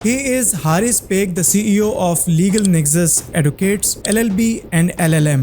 He is Haris Beg, the CEO of Legal Nexus Advocates LLB and LLM.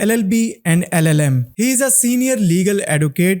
LLB and LLM. He is a senior legal advocate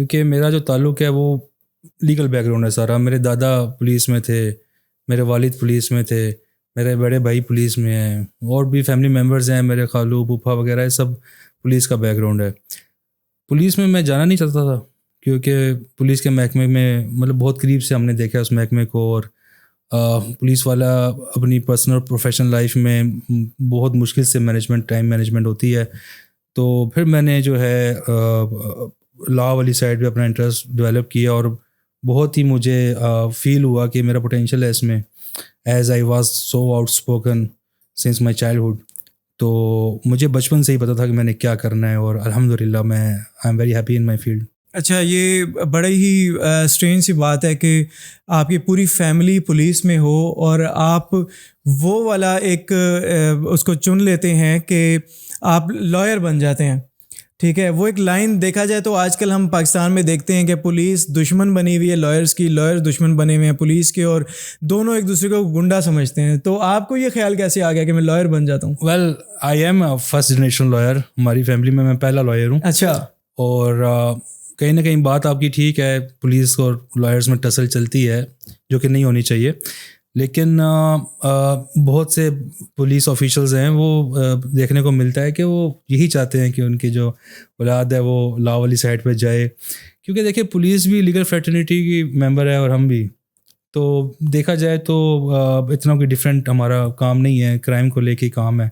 کیونکہ میرا جو تعلق ہے وہ legal back ground ہے سارا. میرے دادا پولیس میں تھے, میرے والد پولیس میں تھے, میرے بڑے بھائی پولیس میں ہیں, اور بھی فیملی ممبرز ہیں میرے خالو پھوپھا وغیرہ, سب پولیس کا بیک گراؤنڈ ہے. پولیس میں جانا نہیں چاہتا تھا کیونکہ پولیس کے محکمے میں مطلب بہت قریب سے ہم نے دیکھا اس محکمے کو, اور پولیس والا اپنی پرسنل پروفیشنل لائف میں بہت مشکل سے ٹائم مینجمنٹ ہوتی ہے. تو پھر میں نے جو ہے لا والی سائڈ پہ اپنا انٹرسٹ ڈیولپ کیا, اور بہت ہی مجھے فیل ہوا کہ میرا پوٹینشیل ہے اس میں, as I was so out spoken since my childhood. تو مجھے بچپن سے ہی پتہ تھا کہ میں نے کیا کرنا ہے, اور الحمدللہ میں I am very happy in my field. اچھا, یہ بڑی ہی اسٹرینج سی بات ہے کہ آپ کی پوری فیملی پولیس میں ہو اور آپ وہ والا ایک اس کو چن لیتے ہیں کہ آپ لائر بن جاتے ہیں. ٹھیک ہے, وہ ایک لائن دیکھا جائے تو آج کل ہم پاکستان میں دیکھتے ہیں کہ پولیس دشمن بنی ہوئی ہے لائرس کی, لائرس دشمن بنے ہوئے ہیں پولیس کے, اور دونوں ایک دوسرے کو گنڈا سمجھتے ہیں. تو آپ کو یہ خیال کیسے آ گیا کہ میں لائر بن جاتا ہوں؟ Well I am first generation lawyer. ہماری فیملی میں پہلا لائر ہوں. اچھا. اور کہیں نہ کہیں بات آپ کی ٹھیک ہے, پولیس اور لائرس میں ٹسل چلتی ہے جو کہ نہیں ہونی چاہیے, لیکن بہت سے پولیس آفیشلز ہیں وہ دیکھنے کو ملتا ہے کہ وہ یہی چاہتے ہیں کہ ان کی جو اولاد ہے وہ لا والی سائڈ پہ جائے, کیونکہ دیکھیں پولیس بھی لیگل فریٹرنیٹی کی ممبر ہے اور ہم بھی. تو دیکھا جائے تو اتنا کوئی ڈفرینٹ ہمارا کام نہیں ہے, کرائم کو لے کے کام ہے,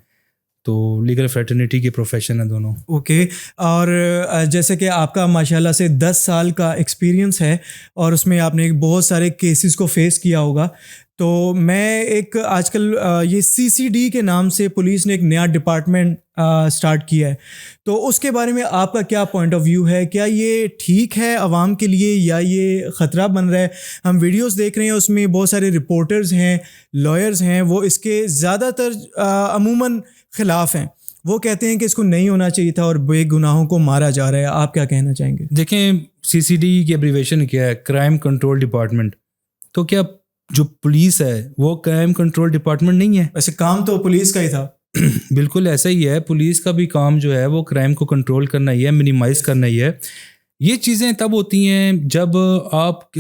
تو لیگل فریٹرنیٹی کی پروفیشن ہے دونوں. اوکے. اور جیسے کہ آپ کا ماشاءاللہ سے 10 سال کا ایکسپیرینس ہے اور اس میں آپ نے بہت سارے کیسز کو فیس کیا ہوگا, تو میں ایک آج کل یہ CCD کے نام سے پولیس نے ایک نیا ڈپارٹمنٹ سٹارٹ کیا ہے, تو اس کے بارے میں آپ کا کیا پوائنٹ آف ویو ہے؟ کیا یہ ٹھیک ہے عوام کے لیے یا یہ خطرہ بن رہا ہے؟ ہم ویڈیوز دیکھ رہے ہیں, اس میں بہت سارے رپورٹرز ہیں, لائرز ہیں, وہ اس کے زیادہ تر عموماً خلاف ہیں. وہ کہتے ہیں کہ اس کو نہیں ہونا چاہیے تھا اور بے گناہوں کو مارا جا رہا ہے. آپ کیا کہنا چاہیں گے؟ دیکھیں CCD کی ایبریویشن کیا ہے, کرائم کنٹرول ڈپارٹمنٹ. تو کیا جو پولیس ہے وہ کرائم کنٹرول ڈپارٹمنٹ نہیں ہے؟ ویسے کام تو پولیس کا ہی تھا. بالکل ایسا ہی ہے, پولیس کا بھی کام جو ہے وہ کرائم کو کنٹرول کرنا ہی ہے, منیمائز کرنا ہی ہے. یہ چیزیں تب ہوتی ہیں جب آپ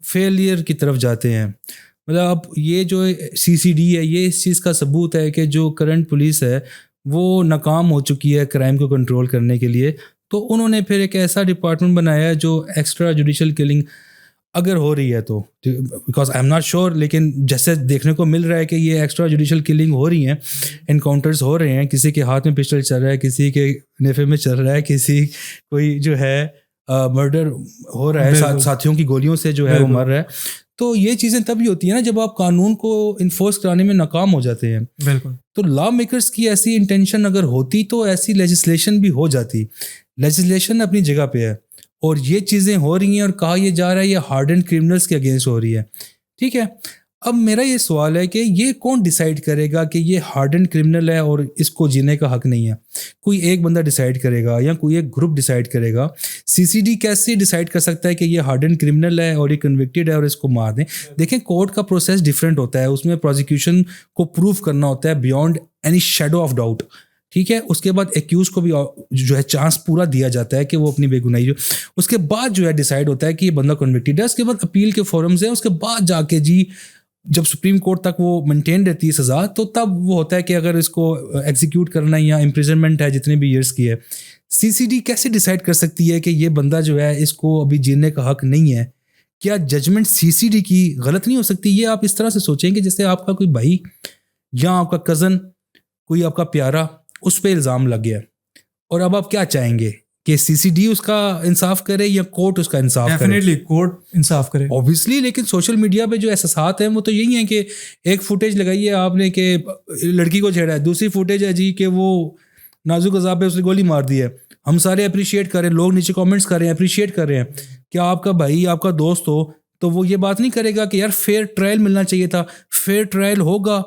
فیلئر کی طرف جاتے ہیں. مطلب اب یہ جو CCD ہے یہ اس چیز کا ثبوت ہے کہ جو کرنٹ پولیس ہے وہ ناکام ہو چکی ہے کرائم کو کنٹرول کرنے کے لیے. تو انہوں نے پھر ایک ایسا ڈپارٹمنٹ بنایا ہے جو ایکسٹرا جوڈیشل کلنگ اگر ہو رہی ہے تو, because I am not sure, لیکن جیسے دیکھنے کو مل رہا ہے کہ یہ ایکسٹرا جوڈیشل کلنگ ہو رہی ہیں, انکاؤنٹرز ہو رہے ہیں, کسی کے ہاتھ میں پسٹل چل رہا ہے, کسی کے نیفے میں چل رہا ہے, کسی کوئی جو ہے مرڈر ہو رہا ہے, ساتھیوں کی گولیوں سے جو ہے وہ مر رہا ہے. تو یہ چیزیں تبھی ہوتی ہیں نا جب آپ قانون کو انفورس کرانے میں ناکام ہو جاتے ہیں. بالکل. تو لا میکرز کی ایسی انٹینشن اگر ہوتی تو ایسی لیجسلیشن بھی ہو جاتی. لیجسلیشن اپنی جگہ پہ ہے, اور یہ چیزیں ہو رہی ہیں اور کہا یہ جا رہا ہے یہ ہارڈنڈ کرمنلز کے اگینسٹ ہو رہی ہے. ٹھیک ہے, اب میرا یہ سوال ہے کہ یہ کون ڈیسائیڈ کرے گا کہ یہ ہارڈنڈ کرمنل ہے اور اس کو جینے کا حق نہیں ہے؟ کوئی ایک بندہ ڈیسائیڈ کرے گا یا کوئی ایک گروپ ڈیسائیڈ کرے گا؟ CCD کیسے ڈیسائیڈ کر سکتا ہے کہ یہ ہارڈنڈ کرمنل ہے اور یہ کنوکٹیڈ ہے اور اس کو مار دیں؟ دیکھیں کورٹ کا پروسیس ڈفرینٹ ہوتا ہے, اس میں پروزیکیوشن کو پروف کرنا ہوتا ہے beyond any shadow of doubt. ٹھیک ہے, اس کے بعد ایکیوز کو بھی جو ہے چانس پورا دیا جاتا ہے کہ وہ اپنی بے گناہی, اس کے بعد جو ہے ڈیسائیڈ ہوتا ہے کہ یہ بندہ کنوکٹیڈ ہے. اس کے بعد اپیل کے فورمز ہیں, اس کے بعد جا کے جی جب سپریم کورٹ تک وہ مینٹین رہتی ہے سزا, تو تب وہ ہوتا ہے کہ اگر اس کو ایگزیکیوٹ کرنا ہے یا امپریزنمنٹ ہے جتنے بھی ایئرس کی ہے. CCD کیسے ڈیسائیڈ کر سکتی ہے کہ یہ بندہ جو ہے اس کو ابھی جینے کا حق نہیں ہے؟ کیا ججمنٹ CCD کی غلط نہیں ہو سکتی؟ یہ آپ اس طرح سے سوچیں کہ جیسے آپ کا کوئی بھائی یا آپ کا کزن, کوئی آپ کا پیارا, اس پہ الزام لگ گیا, اور اب آپ کیا چاہیں گے کہ CCD اس کا انصاف کرے یا کورٹ اس کا انصاف کرے؟ ڈیفینیٹلی کورٹ انصاف کرے اوبیسلی. لیکن سوشل میڈیا پہ جو احساسات ہیں وہ تو یہی ہیں کہ ایک فوٹیج لگائی ہے آپ نے کہ لڑکی کو چھیڑا ہے, دوسری فوٹیج ہے جی کہ وہ نازک اعضاء پہ اس نے گولی مار دی ہے. ہم سارے اپریشیٹ کر رہے ہیں, لوگ نیچے کامنٹس کر رہے ہیں, اپریشیٹ کر رہے ہیں. کیا آپ کا بھائی آپ کا دوست ہو تو وہ یہ بات نہیں کرے گا کہ یار فیئر ٹرائل ملنا چاہیے تھا؟ فیئر ٹرائل ہوگا,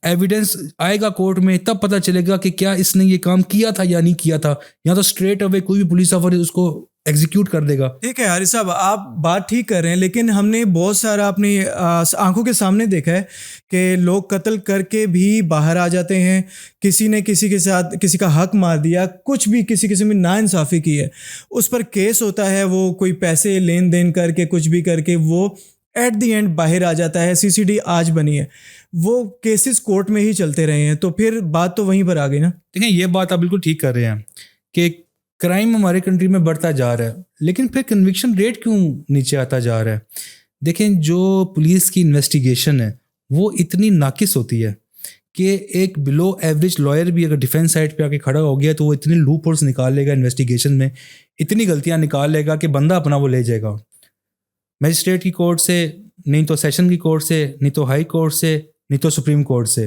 ایویڈنس آئے گا کورٹ میں, تب پتہ چلے گا کہ کیا اس نے یہ کام کیا تھا یا نہیں کیا تھا. یا تو اسٹریٹ اوے کوئی بھی پولیس آفیسر اس کو ایگزیکیوٹ کر دے گا. ٹھیک ہے حارث صاحب، آپ بات ٹھیک کر رہے ہیں، لیکن ہم نے بہت سارا اپنی آنکھوں کے سامنے دیکھا ہے کہ لوگ قتل کر کے بھی باہر آ جاتے ہیں. کسی نے کسی کے ساتھ کسی کا حق مار دیا، کچھ بھی کسی قسم میں ناانصافی کی ہے، اس پر کیس ہوتا ہے، وہ کوئی پیسے لین دین کر کے کچھ بھی کر کے وہ ایٹ دی اینڈ باہر آ جاتا ہے. CCD آج بنی ہے، وہ کیسز کورٹ میں ہی چلتے رہے ہیں، تو پھر بات تو وہیں پر آ گئی نا. دیکھیں یہ بات آپ بالکل ٹھیک کر رہے ہیں کہ کرائم ہمارے کنٹری میں بڑھتا جا رہا ہے، لیکن پھر کنوکشن ریٹ کیوں نیچے آتا جا رہا ہے؟ دیکھیں جو پولیس کی انویسٹیگیشن ہے وہ اتنی ناقص ہوتی ہے کہ ایک بلو ایوریج لائر بھی اگر ڈیفینس سائڈ پہ آ کے کھڑا ہو گیا تو وہ اتنے لوپ ہولز نکال لے گا انویسٹیگیشن میں، اتنی غلطیاں نکال لے گا کہ بندہ اپنا وہ لے جائے گا میجسٹریٹ کی کورٹ سے، نہیں تو سیشن کی کورٹ سے، نہیں تو ہائی کورٹ سے، نہیں تو سپریم کورٹ سے،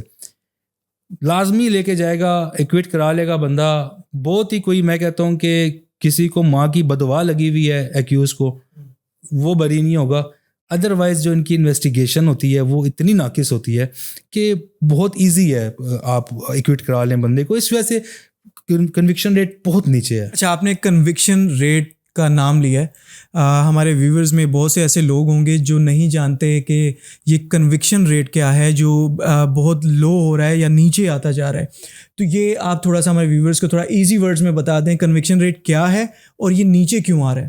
لازمی لے کے جائے گا، ایکویٹ کرا لے گا بندہ. بہت ہی کوئی میں کہتا ہوں کہ کسی کو ماں کی بددعا لگی ہوئی ہے ایکیوز کو، وہ بری نہیں ہوگا. ادروائز جو ان کی انویسٹیگیشن ہوتی ہے وہ اتنی ناقص ہوتی ہے کہ بہت ایزی ہے آپ ایکویٹ کرا لیں بندے کو، اس وجہ سے کنوکشن ریٹ بہت نیچے ہے. اچھا، آپ نے کنوکشن ریٹ کا نام لیا ہے. ہمارے ویورز میں بہت سے ایسے لوگ ہوں گے جو نہیں جانتے کہ یہ کنوکشن ریٹ کیا ہے، جو بہت لو ہو رہا ہے یا نیچے آتا جا رہا ہے. تو یہ آپ تھوڑا سا ہمارے ویورز کو تھوڑا ایزی ورڈز میں بتا دیں کنوکشن ریٹ کیا ہے اور یہ نیچے کیوں آ رہا ہے.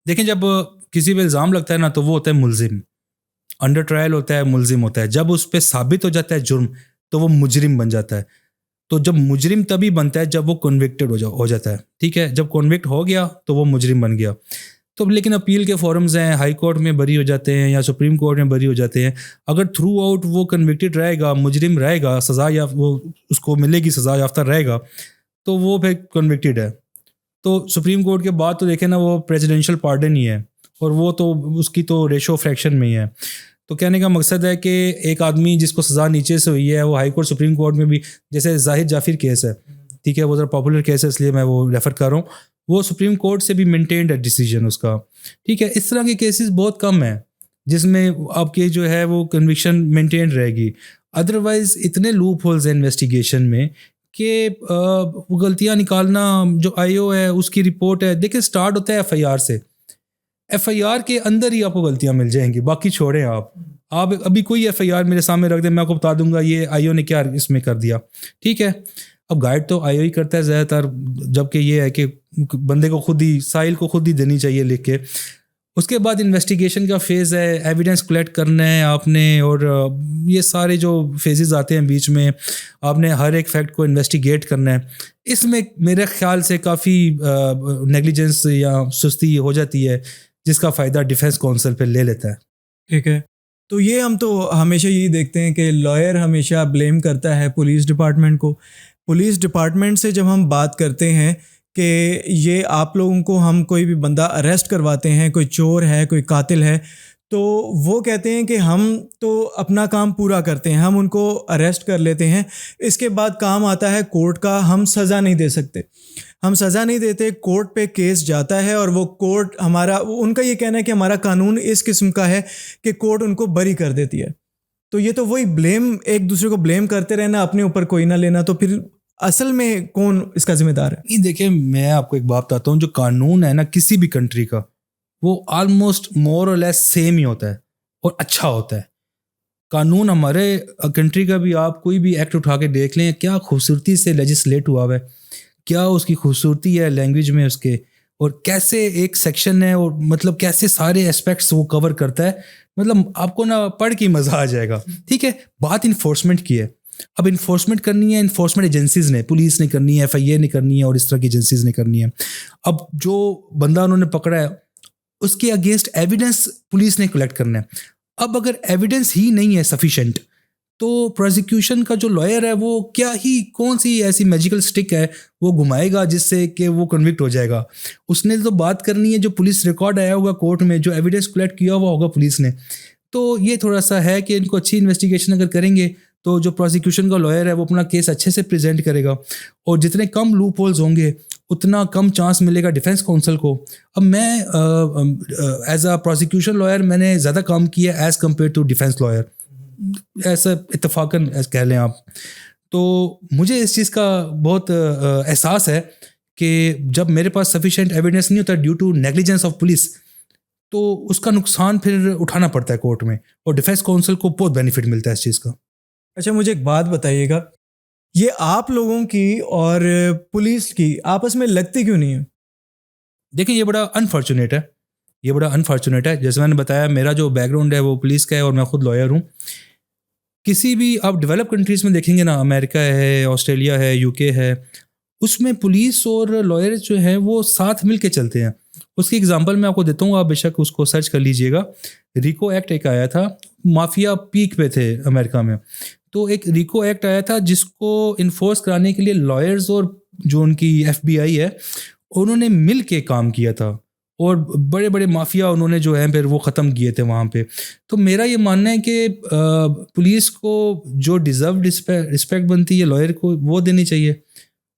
دیکھیں جب کسی پہ الزام لگتا ہے نا تو وہ ہوتا ہے ملزم، انڈر ٹرائل ہوتا ہے، ملزم ہوتا ہے. جب اس پہ ثابت ہو جاتا ہے جرم تو وہ مجرم بن جاتا ہے. تو جب مجرم تبھی بنتا ہے جب وہ کنوکٹڈ ہو جاتا ہے، ٹھیک ہے. جب کنوکٹ ہو گیا تو وہ مجرم بن گیا. تو لیکن اپیل کے فورمز ہیں، ہائی کورٹ میں بری ہو جاتے ہیں یا سپریم کورٹ میں بری ہو جاتے ہیں. اگر تھرو آؤٹ وہ کنوکٹڈ رہے گا، مجرم رہے گا، سزا یا وہ اس کو ملے گی، سزا یافتہ رہے گا، تو وہ پھر کنوکٹڈ ہے. تو سپریم کورٹ کے بعد تو دیکھیں نا وہ پریزیڈینشیل پارڈن ہی ہے، اور وہ تو اس کی تو ریشو فریکشن میں ہی ہے. تو کہنے کا مقصد ہے کہ ایک آدمی جس کو سزا نیچے سے ہوئی ہے وہ ہائی کورٹ سپریم کورٹ میں بھی، جیسے زاہد جعفر کیس ہے، ٹھیک ہے، وہ ذرا پاپولر کیس ہے اس لیے میں وہ ریفر کر رہا ہوں، وہ سپریم کورٹ سے بھی مینٹینڈ ہے ڈیسیجن اس کا، ٹھیک ہے. اس طرح کے کیسز بہت کم ہیں جس میں آپ کے جو ہے وہ کنوکشن مینٹین رہے گی. ادروائز اتنے لوپ ہولز ہیں انویسٹیگیشن میں کہ غلطیاں نکالنا، جو IO ہے اس کی رپورٹ ہے، دیکھیں سٹارٹ ہوتا ہے FIR سے، FIR کے اندر ہی آپ کو غلطیاں مل جائیں گی، باقی چھوڑیں آپ ابھی کوئی FIR میرے سامنے رکھ دیں، میں آپ کو بتا دوں گا یہ IO نے کیا اس میں کر دیا، ٹھیک ہے. اب گائیڈ تو IO ہی کرتا ہے زیادہ تر، جبکہ یہ ہے کہ بندے کو خود ہی، سائل کو خود ہی دینی چاہیے لکھ کے. اس کے بعد انویسٹیگیشن کا فیز ہے، ایویڈنس کلیکٹ کرنا ہے آپ نے، اور یہ سارے جو فیزز آتے ہیں بیچ میں، آپ نے ہر ایک فیکٹ کو انویسٹیگیٹ کرنا ہے. اس میں میرے خیال سے کافی نیگلیجنس یا سستی ہو جاتی ہے، جس کا فائدہ ڈیفینس کونسل پہ لے لیتا ہے. ٹھیک ہے، تو یہ ہم تو ہمیشہ یہی دیکھتے ہیں کہ لائر ہمیشہ بلیم کرتا ہے پولیس ڈپارٹمنٹ کو. پولیس ڈپارٹمنٹ سے جب ہم بات کرتے ہیں کہ یہ آپ لوگوں کو ہم کوئی بھی بندہ اریسٹ کرواتے ہیں، کوئی چور ہے، کوئی قاتل ہے، تو وہ کہتے ہیں کہ ہم تو اپنا کام پورا کرتے ہیں، ہم ان کو اریسٹ کر لیتے ہیں، اس کے بعد کام آتا ہے کورٹ کا، ہم سزا نہیں دے سکتے، ہم سزا نہیں دیتے. کورٹ پہ کیس جاتا ہے اور وہ کورٹ ان کا یہ کہنا ہے کہ ہمارا قانون اس قسم کا ہے کہ کورٹ ان کو بری کر دیتی ہے. تو یہ تو وہی بلیم، ایک دوسرے کو بلیم کرتے رہنا، اپنے اوپر کوئی نہ لینا. تو پھر اصل میں کون اس کا ذمہ دار ہے؟ دیکھیں میں آپ کو ایک بات بتاتا ہوں، جو قانون ہے نا کسی بھی کنٹری کا، وہ آلموسٹ مور اور لیس سیم ہی ہوتا ہے اور اچھا ہوتا ہے. قانون ہمارے کنٹری کا بھی آپ کوئی بھی ایکٹ اٹھا کے دیکھ لیں، کیا خوبصورتی سے لیجسلیٹ ہوا ہے، کیا اس کی خوبصورتی ہے لینگویج میں اس کے، اور کیسے ایک سیکشن ہے، اور مطلب کیسے سارے اسپیکٹس وہ کور کرتا ہے. مطلب آپ کو نا پڑھ کے مزہ آ جائے گا. ٹھیک ہے، بات انفورسمنٹ کی ہے. اب انفورسمنٹ کرنی ہے انفورسمنٹ ایجنسیز نے، پولیس نے کرنی ہے، FIA نے کرنی ہے، اور اس طرح کی ایجنسیز نے کرنی ہے. اب جو بندہ انہوں نے پکڑا ہے اس کے اگینسٹ ایویڈنس پولیس نے کلیکٹ کرنا ہے. اب اگر ایویڈنس ہی نہیں ہے سفیشینٹ، تو پروزیکیوشن کا جو لائر ہے وہ کیا ہی کون سی ایسی میجیکل سٹک ہے وہ گھمائے گا جس سے کہ وہ کنوکٹ ہو جائے گا. اس نے تو بات کرنی ہے جو پولیس ریکارڈ آیا ہوگا کورٹ میں، جو ایویڈنس کلیکٹ کیا ہوا ہوگا پولیس نے. تو یہ تھوڑا سا ہے کہ ان کو اچھی انویسٹیگیشن اگر کریں گے تو جو پروزیکیوشن کا لائر ہے وہ اپنا کیس اچھے سے پریزنٹ کرے گا، اور جتنے کم لوپ ہولز ہوں گے اتنا کم چانس ملے گا ڈیفینس کونسل کو. اب میں ایز اے پروزیکیوشن لائر میں نے زیادہ کام کیا as compare to defence lawyer, ایسا اتفاقاً کہہ لیں آپ. تو مجھے اس چیز کا بہت احساس ہے کہ جب میرے پاس سفیشینٹ ایویڈنس نہیں ہوتا due to negligence of police تو اس کا نقصان پھر اٹھانا پڑتا ہے کورٹ میں, اور ڈیفینس کونسل کو بہت بینیفٹ ملتا ہے اس چیز کا. اچھا مجھے ایک بات بتائیے گا, یہ آپ لوگوں کی اور پولیس کی آپس میں لگتی کیوں نہیں ہے؟ دیکھیں یہ بڑا انفارچونیٹ ہے, یہ بڑا انفارچونیٹ ہے. جیسے میں نے بتایا میرا جو بیک گراؤنڈ ہے وہ پولیس کا ہے اور میں خود لائر ہوں. کسی بھی آپ ڈیولپ کنٹریز میں دیکھیں گے نا, امریکہ ہے, آسٹریلیا ہے, یو کے ہے, اس میں پولیس اور لائر جو ہیں وہ ساتھ مل کے چلتے ہیں. اس کی اگزامپل میں آپ کو دیتا ہوں, آپ بے شک اس کو سرچ کر لیجئے گا. ریکو ایکٹ ایک آیا تھا, مافیا پیک پہ تھے امریکہ میں, تو ایک ریکو ایکٹ آیا تھا جس کو انفورس کرانے کے لیے لائرز اور جو ان کی ایف بی آئی ہے انہوں نے مل کے کام کیا تھا, اور بڑے بڑے مافیا انہوں نے جو ہے پھر وہ ختم کیے تھے وہاں پہ. تو میرا یہ ماننا ہے کہ پولیس کو جو ڈیزرو رسپیکٹ بنتی ہے لائر کو وہ دینی چاہیے,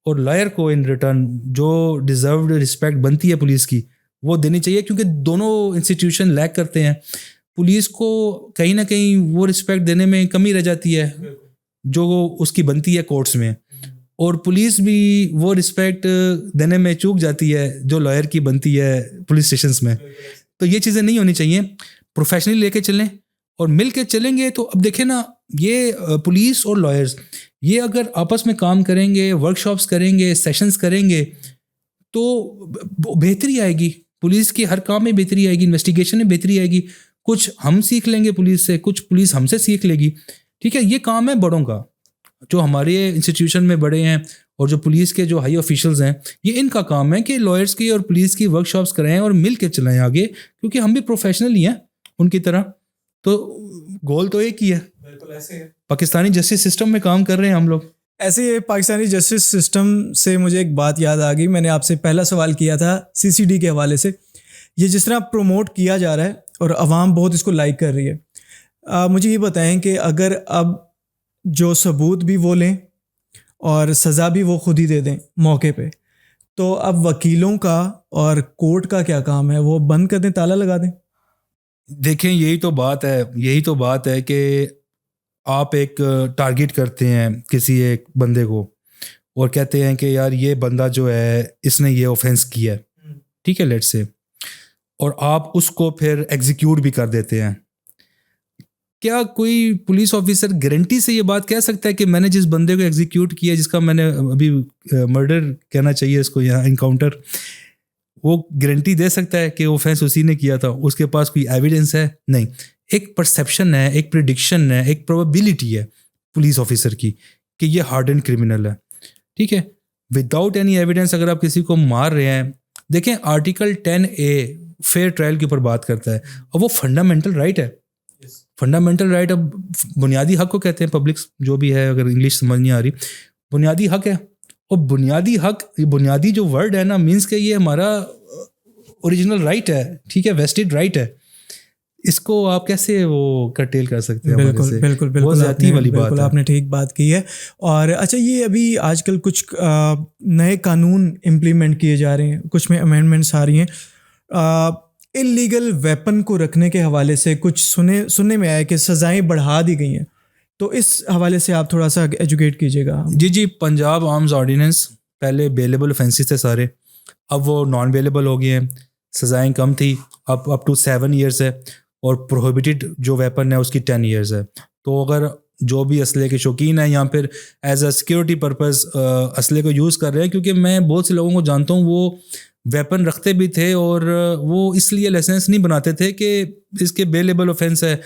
اور لائر کو ان ریٹرن جو ڈیزروڈ رسپیکٹ بنتی ہے پولیس کی وہ دینی چاہیے, کیونکہ دونوں انسٹیٹیوشن لیک کرتے ہیں. پولیس کو کہیں نہ کہیں وہ رسپیکٹ دینے میں کمی رہ جاتی ہے جو اس کی بنتی ہے کورٹس میں, اور پولیس بھی وہ رسپیکٹ دینے میں چوک جاتی ہے جو لائر کی بنتی ہے پولیس اسٹیشنز میں. تو یہ چیزیں نہیں ہونی چاہیے, پروفیشنلی لے کے چلیں اور مل کے چلیں گے. تو اب دیکھیں نا, یہ پولیس اور لائرز یہ اگر آپس میں کام کریں گے, ورک شاپس کریں گے, سیشنز کریں گے, تو بہتری آئے گی. پولیس کی ہر کام میں بہتری آئے گی, انویسٹیگیشن میں بہتری آئے گی. کچھ ہم سیکھ لیں گے پولیس سے, کچھ پولیس ہم سے سیکھ لے گی. ٹھیک ہے, یہ کام ہے بڑوں کا, جو ہمارے انسٹیٹیوشن میں بڑے ہیں اور جو پولیس کے جو ہائی آفیشلز ہیں, یہ ان کا کام ہے کہ لائرس کی اور پولیس کی ورک شاپس کرائیں اور مل کے چلائیں آگے, کیونکہ ہم بھی پروفیشنل ہی ہیں ان کی طرح. تو گول تو ایک ہی ہے. بالکل ایسے ہے, پاکستانی جسٹس سسٹم میں کام کر رہے ہیں ہم لوگ. ایسے ہی پاکستانی جسٹس سسٹم سے مجھے ایک بات یاد آ گئی. میں نے آپ سے پہلا سوال کیا تھا سی سی ڈی کے حوالے سے. یہ جس طرح پروموٹ کیا جا رہا ہے اور عوام بہت اس کو لائک کر رہی ہے, مجھے یہ بتائیں کہ اگر اب جو ثبوت بھی وہ لیں اور سزا بھی وہ خود ہی دے دیں موقع پہ, تو اب وکیلوں کا اور کورٹ کا کیا کام ہے؟ وہ بند کر دیں, تالا لگا دیں؟ دیکھیں یہی تو بات ہے کہ آپ ایک ٹارگیٹ کرتے ہیں کسی ایک بندے کو اور کہتے ہیں کہ یار یہ بندہ جو ہے اس نے یہ اوفینس کیا ہے, ٹھیک ہے لیٹ سے, اور آپ اس کو پھر ایگزیکیوٹ بھی کر دیتے ہیں. کیا کوئی پولیس آفیسر گارنٹی سے یہ بات کہہ سکتا ہے کہ میں نے جس بندے کو ایگزیکیوٹ کیا, جس کا میں نے ابھی مرڈر کہنا چاہیے اس کو, یہاں انکاؤنٹر, وہ گارنٹی دے سکتا ہے کہ اوفینس اسی نے کیا تھا؟ اس کے پاس کوئی ایویڈنس ہے؟ نہیں. ایک پرسیپشن ہے, ایک پریڈکشن ہے, ایک پروبیبلٹی ہے پولیس آفیسر کی کہ یہ ہارڈنڈ کرمنل ہے. ٹھیک ہے, وداؤٹ اینی ایویڈنس اگر آپ کسی کو مار رہے ہیں, دیکھیں آرٹیکل 10A فیئر ٹرائل کے اوپر بات کرتا ہے, اور وہ فنڈامنٹل رائٹ ہے. فنڈامنٹل رائٹ اب بنیادی حق کو کہتے ہیں, پبلک جو بھی ہے اگر انگلش سمجھ نہیں آ رہی, بنیادی حق ہے. اور بنیادی حق, بنیادی جو ورڈ ہے نا, مینس کہ یہ ہمارا اوریجنل رائٹ ہے, ٹھیک ہے, ویسٹڈ رائٹ ہے. اس کو آپ کیسے وہ کرٹیل کر سکتے ہیں؟ بالکل بالکل بالکل, ذاتی والی بات ہے. آپ نے ٹھیک بات کی ہے. اور اچھا, یہ ابھی آج کل کچھ نئے قانون امپلیمنٹ کیے جا رہے ہیں, کچھ میں امینڈمنٹس آ رہی ہیں. انلیگل ویپن کو رکھنے کے حوالے سے کچھ سننے میں آیا کہ سزائیں بڑھا دی گئی ہیں, تو اس حوالے سے آپ تھوڑا سا ایجوکیٹ کیجیے گا. جی, پنجاب آرمز آرڈیننس پہلے بیلیبل اوفینسز تھے سارے, اب وہ نان بیلیبل ہو گئے ہیں. سزائیں کم تھی, اب اپ ٹو 7 ایئرس ہے, اور پروہیبٹڈ جو ویپن ہے اس کی 10 ایئرس ہے. تو اگر جو بھی اسلحے کے شوقین ہیں یا پھر ایز اے سیکورٹی پرپز اسلحے کو یوز کر رہے ہیں, کیونکہ میں بہت سے لوگوں کو جانتا ہوں وہ ویپن رکھتے بھی تھے اور وہ اس لیے لائسنس نہیں بناتے تھے کہ اس کے بیلیبل اوفینس ہے,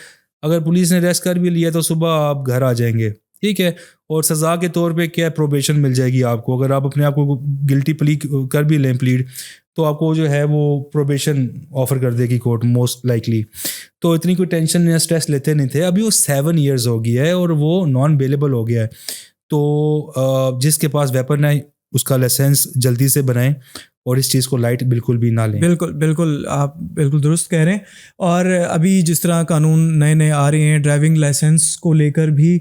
اگر پولیس نے ریسٹ کر بھی لیا تو صبح آپ گھر آ جائیں گے, ٹھیک ہے. اور سزا کے طور پہ کیا پروبیشن مل جائے گی آپ کو, اگر آپ اپنے آپ کو گلٹی پلی کر بھی لیں پلیڈ, تو آپ کو جو ہے وہ پروبیشن آفر کر دے گی کورٹ موسٹ لائکلی. تو اتنی کوئی ٹینشن یا اسٹریس لیتے نہیں تھے. ابھی وہ 7 ایئرز ہو گیا ہے اور وہ نان بیلیبل ہو گیا ہے. تو جس کے پاس ویپن ہے اس کا لائسنس جلدی سے بنائیں اور اس چیز کو لائٹ بالکل بھی نہ لیں. بالکل بالکل, آپ بالکل درست کہہ رہے ہیں. اور ابھی جس طرح قانون نئے آ رہے ہیں, ڈرائیونگ لائسنس کو لے کر بھی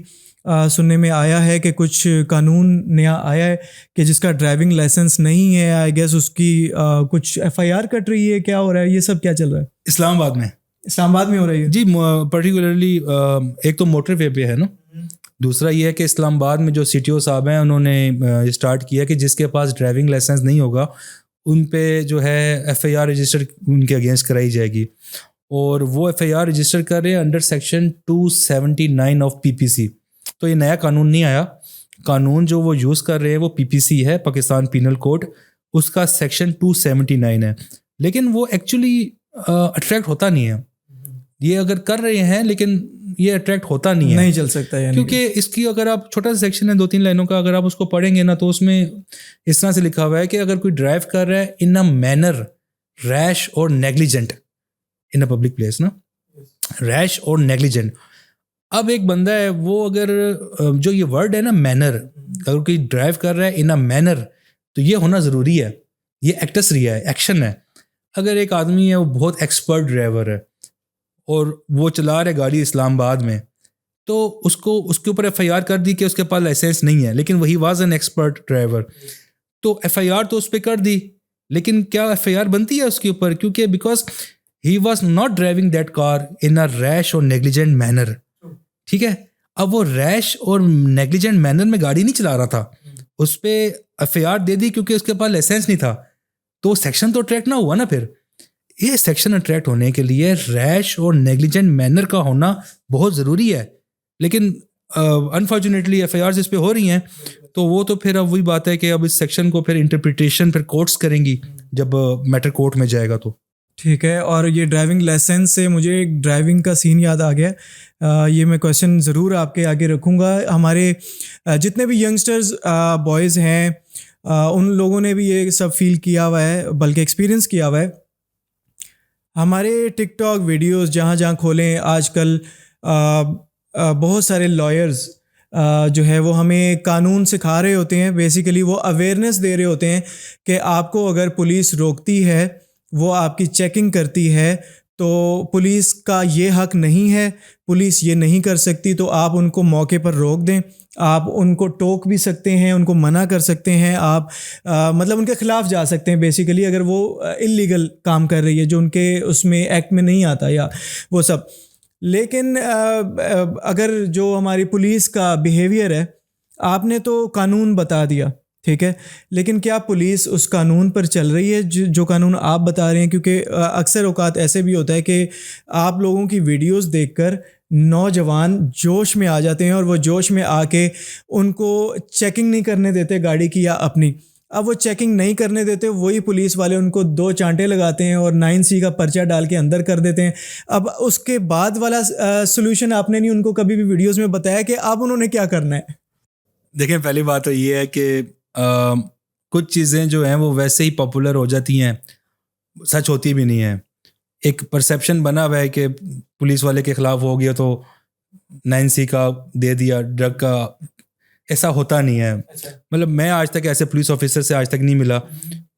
سننے میں آیا ہے کہ کچھ قانون نیا آیا ہے کہ جس کا ڈرائیونگ لائسنس نہیں ہے, آئی گیس اس کی کچھ FIR کٹ رہی ہے, کیا ہو رہا ہے, یہ سب کیا چل رہا ہے؟ اسلام آباد میں ہو رہی ہے. جی, پرٹیکولرلی ایک تو موٹر وے پہ ہے نا دوسرا یہ ہے کہ اسلام آباد میں جو سی ٹی او صاحب ہیں انہوں نے اسٹارٹ کیا کہ جس کے پاس ڈرائیونگ لائسنس نہیں ہوگا ان پہ جو ہے ایف آئی آر رجسٹر ان کے اگینسٹ کرائی جائے گی، اور وہ ایف آئی آر رجسٹر کر رہے ہیں under section 279 of P P سی. تو یہ نیا قانون نہیں آیا، قانون جو وہ یوز کر رہے ہیں وہ پی پی سی ہے، پاکستان پینل کوڈ، اس کا سیکشن 279 ہے. لیکن وہ ایکچولی اٹریکٹ ہوتا نہیں ہے، یہ اگر کر رہے ہیں لیکن یہ اٹریکٹ ہوتا نہیں ہے، نہیں چل سکتا ہے. کیونکہ اس کی اگر آپ چھوٹا سا سیکشن ہے 2-3 لائنوں کا، اگر آپ اس کو پڑھیں گے نا تو اس میں اس طرح سے لکھا ہوا ہے کہ اگر کوئی ڈرائیو کر رہا ہے ان اے مینر ریش اور negligent in a public place نا، ریش اور نیگلیجنٹ. اب ایک بندہ ہے وہ اگر جو یہ ورڈ ہے نا مینر، اگر کوئی ڈرائیو کر رہا ہے ان اے مینر تو یہ ہونا ضروری ہے، یہ ایکٹس ریا ہے، ایکشن ہے. اگر ایک آدمی ہے وہ بہت ایکسپرٹ ڈرائیور ہے اور وہ چلا رہے گاڑی اسلام آباد میں، تو اس کے اوپر ایف آئی آر کر دی کہ اس کے پاس لائسنس نہیں ہے، لیکن وہی واز این ایکسپرٹ ڈرائیور، تو ایف آئی آر تو اس پہ کر دی، لیکن کیا ایف آئی آر بنتی ہے اس کے اوپر؟ کیونکہ because he was not driving that car in a rash اور نیگلیجنٹ مینر. ٹھیک ہے، اب وہ ریش اور نیگلیجنٹ مینر میں گاڑی نہیں چلا رہا تھا، اس پہ ایف آئی آر دے دی کیونکہ اس کے پاس لائسنس نہیں تھا، تو سیکشن تو اٹریکٹ نہ ہوا نا. پھر یہ سیکشن اٹریکٹ ہونے کے لیے ریش اور نیگلیجنٹ مینر کا ہونا بہت ضروری ہے، لیکن انفارچونیٹلی ایف آئی آرز اس پہ ہو رہی ہیں، تو وہ تو پھر اب وہی بات ہے کہ اب اس سیکشن کو پھر انٹرپریٹیشن پھر کورٹس کریں گی جب میٹر کورٹ میں جائے گا. تو ٹھیک ہے. اور یہ ڈرائیونگ لائسنس سے مجھے ایک ڈرائیونگ کا سین یاد آ گیا، یہ میں کویشچن ضرور آپ کے آگے رکھوں گا. ہمارے جتنے بھی ینگسٹرز بوائز ہیں ان لوگوں نے بھی یہ سب فیل کیا ہوا ہے، بلکہ ایکسپیرینس کیا ہوا ہے. ہمارے ٹک ٹاک ویڈیوز جہاں جہاں کھولیں آج کل بہت سارے لائرز جو ہے وہ ہمیں قانون سکھا رہے ہوتے ہیں، بیسیکلی وہ اویئرنیس دے رہے ہوتے ہیں کہ آپ کو اگر پولیس روکتی ہے، وہ آپ کی چیکنگ کرتی ہے، تو پولیس کا یہ حق نہیں ہے، پولیس یہ نہیں کر سکتی، تو آپ ان کو موقع پر روک دیں. آپ ان کو ٹوک بھی سکتے ہیں، ان کو منع کر سکتے ہیں، آپ مطلب ان کے خلاف جا سکتے ہیں بیسیکلی اگر وہ اللیگل کام کر رہی ہے جو ان کے اس میں ایکٹ میں نہیں آتا یا وہ سب. لیکن اگر جو ہماری پولیس کا بیہیویئر ہے، آپ نے تو قانون بتا دیا، ٹھیک ہے، لیکن کیا پولیس اس قانون پر چل رہی ہے جو قانون آپ بتا رہے ہیں؟ کیونکہ اکثر اوقات ایسے بھی ہوتا ہے کہ آپ لوگوں کی ویڈیوز دیکھ کر نوجوان جوش میں آ جاتے ہیں اور وہ جوش میں آ کے ان کو چیکنگ نہیں کرنے دیتے گاڑی کی یا اپنی. اب وہ چیکنگ نہیں کرنے دیتے، وہی پولیس والے ان کو 2 چانٹے لگاتے ہیں اور 9C کا پرچہ ڈال کے اندر کر دیتے ہیں. اب اس کے بعد والا سلوشن آپ نے نہیں ان کو کبھی بھی ویڈیوز میں بتایا کہ اب انہوں نے کیا کرنا ہے. دیکھیں، پہلی بات تو یہ ہے کہ کچھ چیزیں جو ہیں وہ ویسے ہی پاپولر ہو جاتی ہیں، سچ ہوتی بھی نہیں ہیں. ایک پرسیپشن بنا ہوا ہے کہ پولیس والے کے خلاف ہو گیا تو 9C کا دے دیا، ڈرگ کا. ایسا ہوتا نہیں ہے. مطلب میں آج تک ایسے پولیس آفیسر سے آج تک نہیں ملا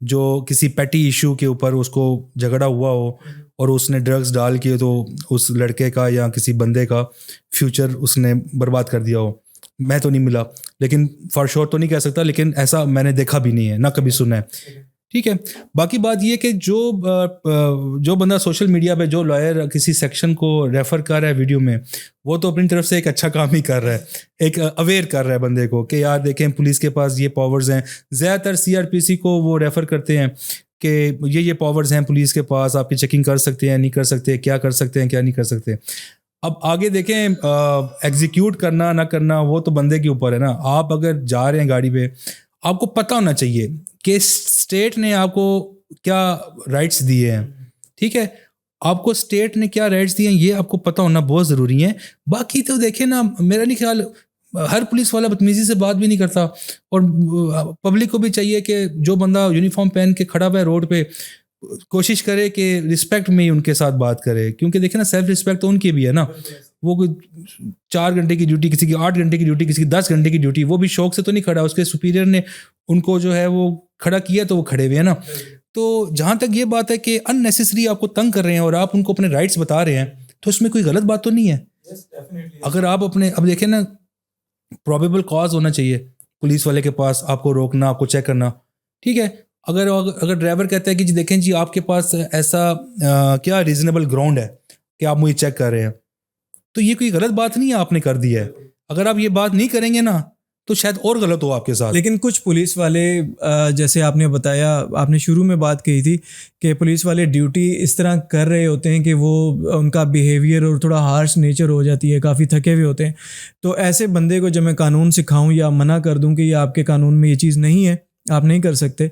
جو کسی پیٹی ایشو کے اوپر اس کو جھگڑا ہوا ہو اور اس نے ڈرگز ڈال کے تو اس لڑکے کا یا کسی بندے کا فیوچر اس نے برباد کر دیا ہو. میں تو نہیں ملا، لیکن فار شور تو نہیں کہہ سکتا، لیکن ایسا میں نے دیکھا بھی نہیں ہے، نہ کبھی سنا ہے. ٹھیک ہے، باقی بات یہ کہ جو بندہ سوشل میڈیا پہ جو لائر کسی سیکشن کو ریفر کر رہا ہے ویڈیو میں، وہ تو اپنی طرف سے ایک اچھا کام ہی کر رہا ہے، ایک اویئر کر رہا ہے بندے کو کہ یار دیکھیں پولیس کے پاس یہ پاورز ہیں. زیادہ تر CRPC کو وہ ریفر کرتے ہیں کہ یہ پاورز ہیں پولیس کے پاس، آپ کی چیکنگ کر سکتے ہیں، نہیں کر سکتے، کیا کر سکتے ہیں، کیا نہیں کر سکتے. اب آگے دیکھیں ایگزیکیوٹ کرنا نہ کرنا وہ تو بندے کے اوپر ہے نا. آپ اگر جا رہے ہیں گاڑی پہ، آپ کو پتہ ہونا چاہیے کہ اسٹیٹ نے آپ کو کیا رائٹس دیے ہیں. ٹھیک ہے، آپ کو اسٹیٹ نے کیا رائٹس دیے ہیں یہ آپ کو پتہ ہونا بہت ضروری ہے. باقی تو دیکھیں نا، میرا نہیں خیال ہر پولیس والا بدتمیزی سے بات بھی نہیں کرتا، اور پبلک کو بھی چاہیے کہ جو بندہ یونیفارم پہن کے کھڑا ہوا ہے روڈ پہ، کوشش کرے کہ رسپیکٹ میں ہی ان کے ساتھ بات کرے. کیونکہ دیکھیں نا، سیلف رسپیکٹ تو ان کی بھی ہے نا. وہ کوئی 4 گھنٹے کی ڈیوٹی، کسی کی 8 گھنٹے کی ڈیوٹی، کسی کی 10 گھنٹے کی ڈیوٹی، وہ بھی شوق سے تو نہیں کھڑا، اس کے سپیریئر نے ان کو جو ہے وہ کھڑا کیا تو وہ کھڑے ہوئے ہیں نا. تو جہاں تک یہ بات ہے کہ ان نیسیسری آپ کو تنگ کر رہے ہیں اور آپ ان کو اپنے رائٹس بتا رہے ہیں، تو اس میں کوئی غلط بات تو نہیں ہے. اگر آپ اب دیکھیں نا، پروبیبل کاز ہونا چاہیے پولیس والے کے پاس آپ کو روکنا، آپ کو چیک کرنا. ٹھیک ہے، اگر ڈرائیور کہتا ہے کہ جی دیکھیں جی آپ کے پاس ایسا کیا ریزنیبل گراؤنڈ ہے کہ آپ مجھے چیک کر رہے ہیں، تو یہ کوئی غلط بات نہیں ہے آپ نے کر دی ہے. اگر آپ یہ بات نہیں کریں گے نا تو شاید اور غلط ہو آپ کے ساتھ. لیکن کچھ پولیس والے جیسے آپ نے بتایا, آپ نے شروع میں بات کہی تھی کہ پولیس والے ڈیوٹی اس طرح کر رہے ہوتے ہیں کہ وہ ان کا بیہیویئر اور تھوڑا ہارش نیچر ہو جاتی ہے, کافی تھکے ہوئے ہوتے ہیں. تو ایسے بندے کو جب میں قانون سکھاؤں یا منع کر دوں کہ یہ آپ کے قانون میں یہ چیز نہیں ہے, آپ نہیں کر سکتے,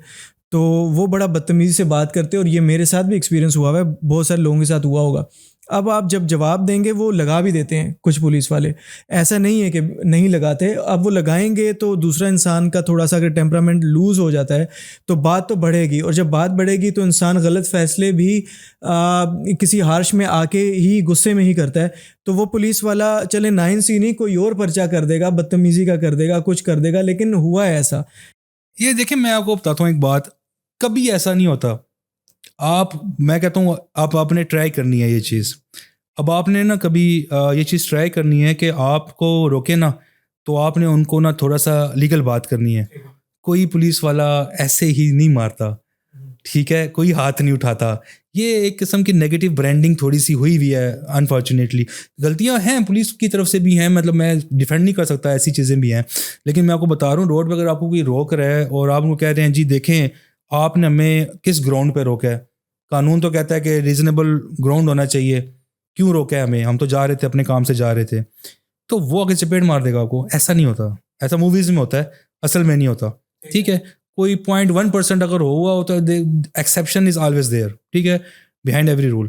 تو وہ بڑا بدتمیزی سے بات کرتے ہیں. اور یہ میرے ساتھ بھی ایکسپیرینس ہوا ہے, بہت سارے لوگوں کے ساتھ ہوا ہوگا. اب آپ جب جواب دیں گے وہ لگا بھی دیتے ہیں کچھ پولیس والے, ایسا نہیں ہے کہ نہیں لگاتے. اب وہ لگائیں گے تو دوسرا انسان کا تھوڑا سا اگر ٹیمپرامنٹ لوز ہو جاتا ہے تو بات تو بڑھے گی, اور جب بات بڑھے گی تو انسان غلط فیصلے بھی کسی ہارش میں آ کے ہی غصے میں ہی کرتا ہے. تو وہ پولیس والا چلے 9C نہیں کوئی اور پرچہ کر دے گا, بدتمیزی کا کر دے گا, کچھ کر دے گا. لیکن ہوا ہے ایسا. یہ دیکھیں میں آپ کو بتاتا ہوں ایک بات, کبھی ایسا نہیں ہوتا. میں کہتا ہوں آپ نے ٹرائی کرنی ہے یہ چیز. اب آپ نے نا کبھی یہ چیز ٹرائی کرنی ہے کہ آپ کو روکے نا تو آپ نے ان کو نا تھوڑا سا لیگل بات کرنی ہے. کوئی پولیس والا ایسے ہی نہیں مارتا, ٹھیک ہے, کوئی ہاتھ نہیں اٹھاتا. یہ ایک قسم کی نیگیٹو برانڈنگ تھوڑی سی ہوئی ہوئی ہے انفارچونیٹلی. غلطیاں ہیں پولیس کی طرف سے بھی ہیں, مطلب میں ڈیفینڈ نہیں کر سکتا, ایسی چیزیں بھی ہیں. لیکن میں آپ کو بتا رہا ہوں روڈ پہ اگر آپ کو کوئی روک رہا ہے اور آپ کو کہہ رہے ہیں جی دیکھیں آپ نے ہمیں کس گراؤنڈ پہ روکا ہے, قانون تو کہتا ہے کہ ریزنیبل گراؤنڈ ہونا چاہیے, کیوں روکا ہے ہمیں, ہم تو جا رہے تھے اپنے کام سے جا رہے تھے, تو وہ آگے چپیٹ مار دے گا آپ کو. ایسا نہیں ہوتا, ایسا موویز میں ہوتا ہے, اصل میں نہیں ہوتا, ٹھیک ہے. کوئی 0.1% اگر ہوا ہوتا ہے, ایکسیپشن از آلویز دیئر, ٹھیک ہے, بیہائنڈ ایوری رول.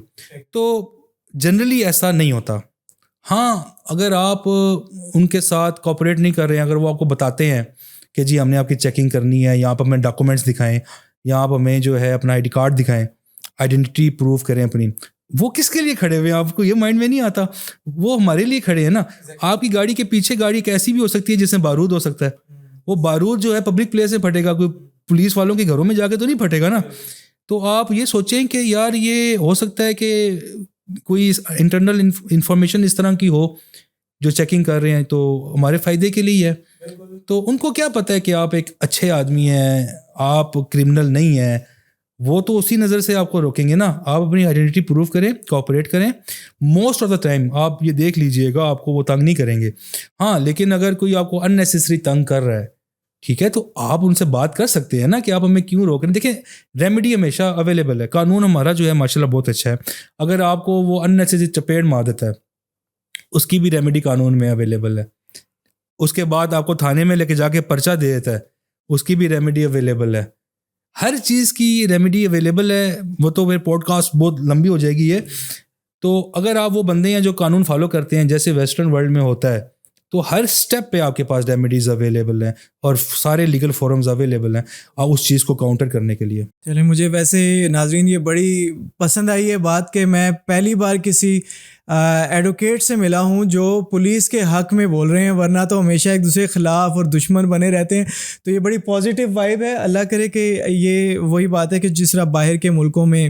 تو جنرلی ایسا نہیں ہوتا. ہاں اگر آپ ان کے ساتھ کوآپریٹ نہیں کر رہے ہیں, اگر وہ آپ کو بتاتے ہیں کہ جی ہم نے آپ کی چیکنگ کرنی ہے, یا آپ ہمیں ڈاکومنٹس دکھائیں, یا آپ ہمیں جو ہے اپنا ID کارڈ دکھائیں, آئیڈینٹی پروف کریں اپنی, وہ کس کے لیے کھڑے ہوئے ہیں آپ کو یہ مائنڈ میں نہیں آتا. وہ ہمارے لیے کھڑے ہیں نا. آپ کی گاڑی کے پیچھے گاڑی کیسی بھی ہو سکتی ہے جس میں بارود ہو سکتا ہے, وہ بارود جو ہے پبلک پلیس میں پھٹے گا, کوئی پولیس والوں کے گھروں میں جا کے تو نہیں پھٹے گا نا. تو آپ یہ سوچیں کہ یار یہ ہو سکتا ہے کہ کوئی انٹرنل انفارمیشن اس طرح کی ہو جو چیکنگ کر رہے ہیں تو ہمارے فائدے کے لیے ہے. تو ان کو کیا پتہ ہے کہ آپ ایک اچھے آدمی ہیں, آپ کرمنل نہیں ہیں, وہ تو اسی نظر سے آپ کو روکیں گے نا. آپ اپنی آئیڈینٹی پروف کریں, کوآپریٹ کریں. موسٹ آف دا ٹائم آپ یہ دیکھ لیجئے گا آپ کو وہ تنگ نہیں کریں گے. ہاں لیکن اگر کوئی آپ کو اننیسیسری تنگ کر رہا ہے, ٹھیک ہے, تو آپ ان سے بات کر سکتے ہیں نا کہ آپ ہمیں کیوں روک رہے ہیں. دیکھیں ریمیڈی ہمیشہ اویلیبل ہے, قانون ہمارا جو ہے ماشاءاللہ بہت اچھا ہے. اگر آپ کو وہ اننیسیسری چپیڑ مار دیتا ہے اس کی بھی ریمیڈی قانون میں اویلیبل ہے. اس کے بعد آپ کو تھانے میں لے کے جا کے پرچہ دے دیتا ہے, اس کی بھی ریمیڈی اویلیبل ہے. ہر چیز کی ریمیڈی اویلیبل ہے. وہ تو پھر پوڈ کاسٹ بہت لمبی ہو جائے گی یہ. تو اگر آپ وہ بندے ہیں جو قانون فالو کرتے ہیں جیسے ویسٹرن ورلڈ میں ہوتا ہے, تو ہر سٹیپ پہ آپ کے پاس ریمیڈیز اویلیبل ہیں اور سارے لیگل فورمز اویلیبل ہیں آپ اس چیز کو کاؤنٹر کرنے کے لیے. چلیں, مجھے ویسے ناظرین یہ بڑی پسند آئی ہے بات کہ میں پہلی بار کسی ایڈوکیٹ سے ملا ہوں جو پولیس کے حق میں بول رہے ہیں, ورنہ تو ہمیشہ ایک دوسرے کے خلاف اور دشمن بنے رہتے ہیں. تو یہ بڑی پازیٹیو وائب ہے. اللہ کرے کہ یہ وہی بات ہے کہ جس طرح باہر کے ملکوں میں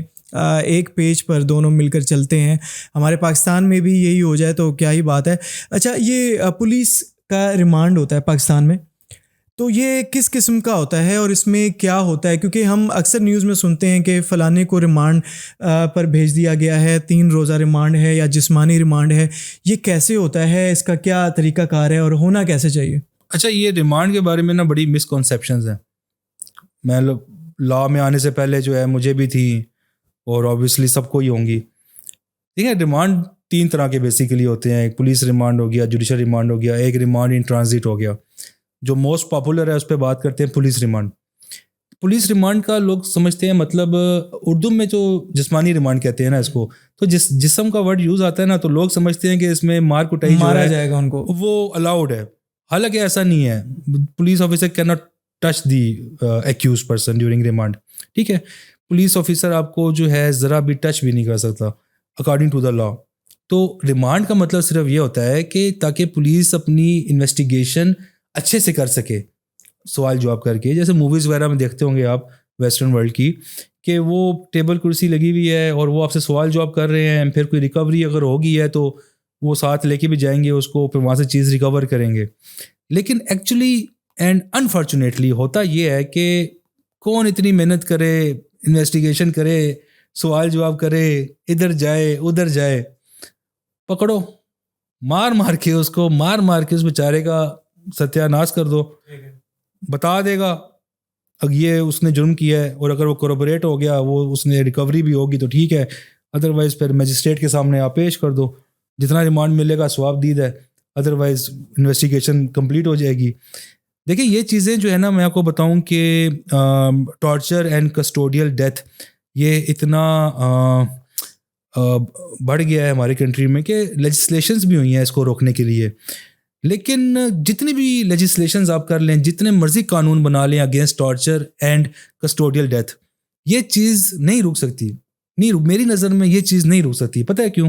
ایک پیج پر دونوں مل کر چلتے ہیں, ہمارے پاکستان میں بھی یہی ہو جائے تو کیا ہی بات ہے. اچھا, یہ پولیس کا ریمانڈ ہوتا ہے پاکستان میں, تو یہ کس قسم کا ہوتا ہے اور اس میں کیا ہوتا ہے؟ کیونکہ ہم اکثر نیوز میں سنتے ہیں کہ فلانے کو ریمانڈ پر بھیج دیا گیا ہے, 3 روزہ ریمانڈ ہے یا جسمانی ریمانڈ ہے. یہ کیسے ہوتا ہے, اس کا کیا طریقہ کار ہے اور ہونا کیسے چاہیے؟ اچھا, یہ ریمانڈ کے بارے میں نا بڑی مسکنسیپشنز ہیں. میں لا میں آنے سے پہلے جو ہے مجھے بھی تھی اور اوبیسلی سب کو ہی ہوں گی. ٹھیک ہے, ریمانڈ 3 طرح کے بیسیکلی ہوتے ہیں. ایک پولیس ریمانڈ ہو گیا, جوڈیشل ریمانڈ ہو گیا, ایک ریمانڈ ان ٹرانزٹ ہو گیا. جو موسٹ پاپولر ہے اس پہ بات کرتے ہیں پولیس ریمانڈ. پولیس ریمانڈ کا لوگ سمجھتے ہیں مطلب اردو میں جو جسمانی ریمانڈ کہتے ہیں نا اس کو, تو جسم کا ورڈ یوز آتا ہے نا تو لوگ سمجھتے ہیں کہ اس میں مار کٹائی جو ہے جائے گا ان کو, وہ الاؤڈ ہے. حالانکہ ایسا نہیں ہے. Police officer can not touch the accused person during remand. ٹھیک ہے, پولیس آفیسر آپ کو جو ہے ذرا بھی ٹچ بھی نہیں کر سکتا اکارڈنگ ٹو دا لا. تو ریمانڈ کا مطلب صرف یہ ہوتا ہے کہ تاکہ پولیس اپنی انویسٹیگیشن اچھے سے کر سکے, سوال جواب کر کے. جیسے موویز وغیرہ میں دیکھتے ہوں گے آپ ویسٹرن ورلڈ کی, کہ وہ ٹیبل کرسی لگی ہوئی ہے اور وہ آپ سے سوال جواب کر رہے ہیں, پھر کوئی ریکوری اگر ہوگی ہے تو وہ ساتھ لے کے بھی جائیں گے اس کو, پھر وہاں سے چیز ریکور کریں گے. لیکن ایکچولی اینڈ انفارچونیٹلی ہوتا یہ ہے کہ کون اتنی محنت کرے, انویسٹیگیشن کرے, سوال جواب کرے, ادھر جائے ادھر جائے, پکڑو مار کے اس بیچارے کا ستیہ ناش کر دو, بتا دے گا یہ اس نے جرم کیا ہے, اور اگر وہ کوروبریٹ ہو گیا, وہ اس نے ریکوری بھی ہوگی تو ٹھیک ہے, ادروائز پھر میجسٹریٹ کے سامنے آپ پیش کر دو, جتنا ریمانڈ ملے گا ثواب دید ہے, ادروائز انویسٹیگیشن کمپلیٹ ہو جائے گی. دیکھیں یہ چیزیں جو ہے نا, میں آپ کو بتاؤں کہ ٹارچر اینڈ کسٹوڈیل ڈیتھ یہ اتنا بڑھ گیا ہے ہماری کنٹری میں کہ لیجسلیشنز بھی ہوئی ہیں اس کو روکنے کے لیے, لیکن جتنی بھی لیجسلیشنز آپ کر لیں, جتنے مرضی قانون بنا لیں against torture and custodial death, یہ چیز نہیں رک سکتی. میری نظر میں یہ چیز نہیں رک سکتی. پتہ ہے کیوں؟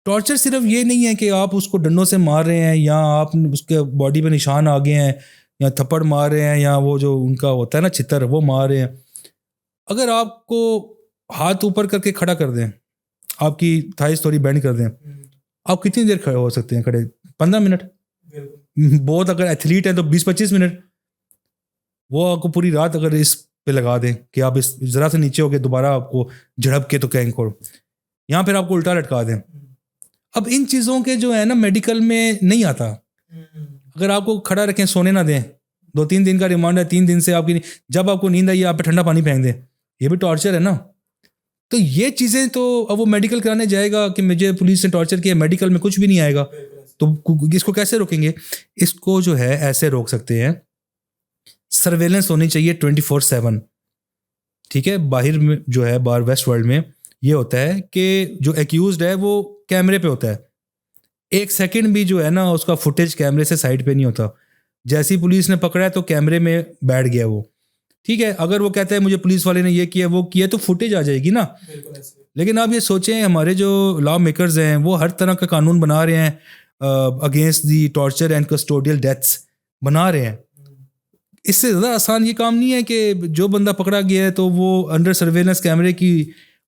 ٹارچر صرف یہ نہیں ہے کہ آپ اس کو ڈنڈوں سے مار رہے ہیں, یا آپ اس کے باڈی پہ نشان آ گئے ہیں, یا تھپڑ مار رہے ہیں, یا وہ جو ان کا ہوتا ہے نا چھتر وہ مار رہے ہیں. اگر آپ کو ہاتھ اوپر کر کے کھڑا کر دیں, آپ کی تھائیز تھوڑی بینڈ کر دیں, آپ کتنی دیر کھڑے ہو سکتے ہیں؟ کھڑے 15 منٹ, بہت اگر ایتھلیٹ ہیں تو 20-25 منٹ. وہ آپ کو پوری رات اگر اس پہ لگا دیں کہ آپ اس ذرا سے نیچے ہو کے دوبارہ آپ کو جھڑپ کے تو کہیں کھوڑ, یہاں پھر آپ کو الٹا لٹکا دیں. اب ان چیزوں کے جو ہے نا میڈیکل میں نہیں آتا. اگر آپ کو کھڑا رکھیں, سونے نہ دیں, 2-3 دن کا ریمانڈ ہے, 3 دن سے آپ کی جب آپ کو نیند آئی آپ پہ ٹھنڈا پانی پھینک دیں, یہ بھی ٹارچر ہے نا. تو یہ چیزیں تو اب وہ میڈیکل کرانے جائے گا کہ مجھے پولیس نے ٹارچر کیا, میڈیکل میں کچھ بھی نہیں آئے گا, تو اس کو کیسے روکیں گے؟ اس کو جو ہے ایسے روک سکتے ہیں, سرویلنس ہونی چاہیے 24/7. ٹھیک ہے, باہر میں جو ہے باہر ویسٹ ورلڈ میں یہ ہوتا ہے کہ جو ایکیوزڈ ہے وہ کیمرے پہ ہوتا ہے, 1 سیکنڈ بھی جو ہے نا اس کا فوٹیج کیمرے سے سائڈ پہ نہیں ہوتا. جیسی پولیس نے پکڑا ہے تو کیمرے میں بیٹھ گیا وہ, ٹھیک ہے. اگر وہ کہتا ہے مجھے پولیس والے نے یہ کیا وہ کیا تو فوٹیج آ جائے گی نا. لیکن آپ یہ سوچیں ہمارے جو لا میکرز ہیں وہ ہر طرح کا قانون بنا رہے ہیں against the torture and custodial deaths بنا رہے ہیں. اس سے زیادہ آسان یہ کام نہیں ہے کہ جو بندہ پکڑا گیا ہے تو وہ انڈر سرویلنس کیمرے کی